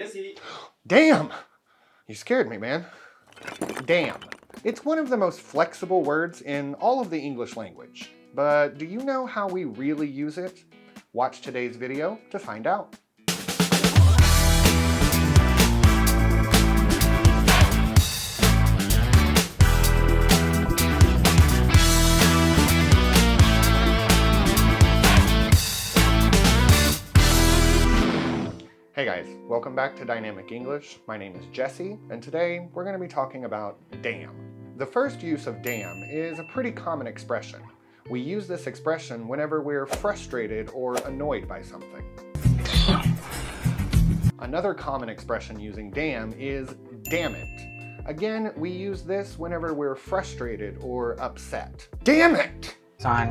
Jesse. Damn! You scared me, man. Damn. It's one of the most flexible words in all of the English language. But do you know how we really use it? Watch today's video to find out. Hey guys, welcome back to Dynamic English. My name is Jesse, and today we're going to be talking about damn. The first use of damn is a pretty common expression. We use this expression whenever we're frustrated or annoyed by something. Another common expression using damn is damn it. Again, we use this whenever we're frustrated or upset. Damn it! Son.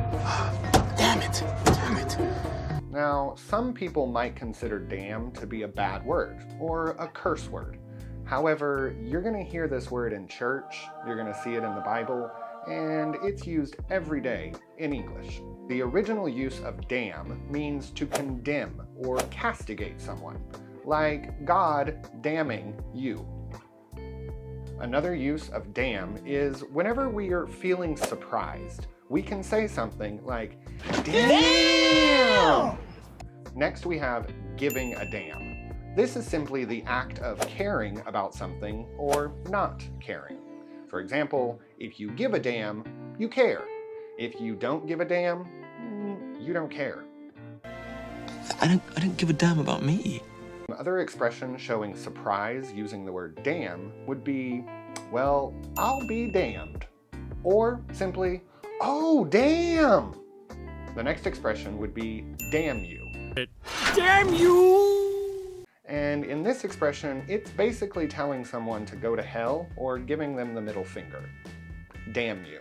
Damn it! Damn it! Now, some people might consider damn to be a bad word or a curse word. However, you're going to hear this word in church, you're going to see it in the Bible, and it's used every day in English. The original use of damn means to condemn or castigate someone, like God damning you. Another use of damn is whenever we are feeling surprised. We can say something like, damn! Next we have giving a damn. This is simply the act of caring about something or not caring. For example, if you give a damn, you care. If you don't give a damn, you don't care. I don't give a damn about me. Other expressions showing surprise using the word damn would be, well, I'll be damned. Or simply, oh, damn! The next expression would be damn you. Damn you! And in this expression, it's basically telling someone to go to hell or giving them the middle finger. Damn you.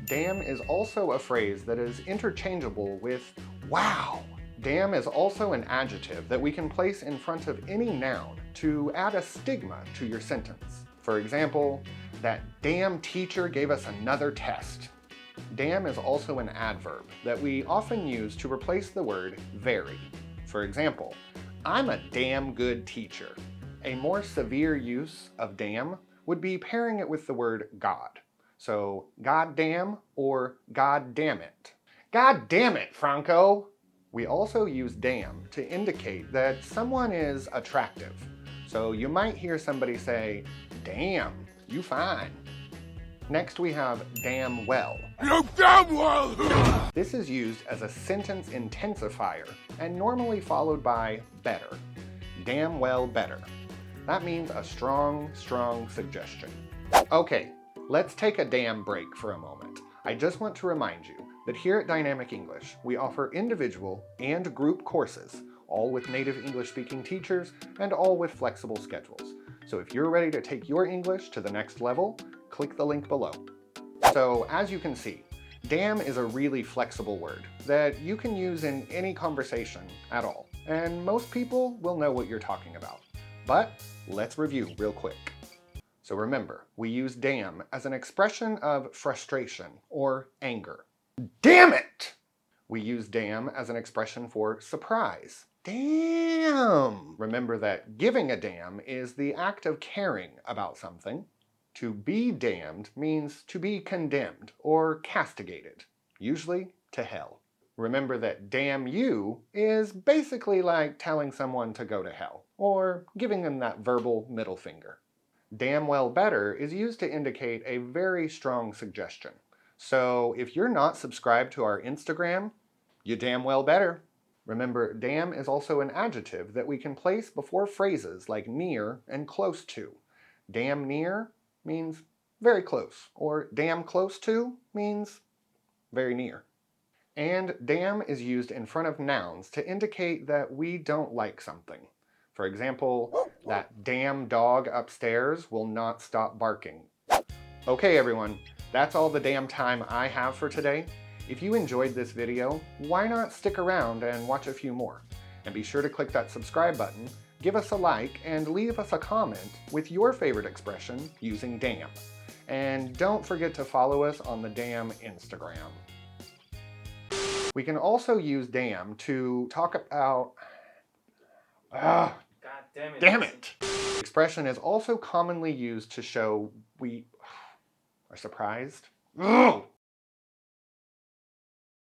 Damn is also a phrase that is interchangeable with wow. Damn is also an adjective that we can place in front of any noun to add a stigma to your sentence. For example, that damn teacher gave us another test. Damn is also an adverb that we often use to replace the word very. For example, I'm a damn good teacher. A more severe use of damn would be pairing it with the word God. So, God damn or God damn it. God damn it, Franco! We also use damn to indicate that someone is attractive. So you might hear somebody say, damn, you fine. Next we have damn well. You damn well! This is used as a sentence intensifier and normally followed by better. Damn well better. That means a strong suggestion. Okay, let's take a damn break for a moment. I just want to remind you that here at Dynamic English, we offer individual and group courses, all with native English-speaking teachers and all with flexible schedules. So if you're ready to take your English to the next level, click the link below. So as you can see, damn is a really flexible word that you can use in any conversation at all, and most people will know what you're talking about. But let's review real quick. So remember, we use damn as an expression of frustration or anger. Damn it! We use damn as an expression for surprise. Damn! Remember that giving a damn is the act of caring about something. To be damned means to be condemned or castigated, usually to hell. Remember that damn you is basically like telling someone to go to hell, or giving them that verbal middle finger. Damn well better is used to indicate a very strong suggestion. So if you're not subscribed to our Instagram, you damn well better. Remember, damn is also an adjective that we can place before phrases like near and close to. Damn near means very close, or damn close to means very near. And damn is used in front of nouns to indicate that we don't like something. For example, that damn dog upstairs will not stop barking. Okay everyone, that's all the damn time I have for today. If you enjoyed this video, why not stick around and watch a few more? And be sure to click that subscribe button, give us a like, and leave us a comment with your favorite expression using damn. And don't forget to follow us on the damn Instagram. We can also use damn to talk about... Damn it! The expression is also commonly used to show we are surprised. Ugh!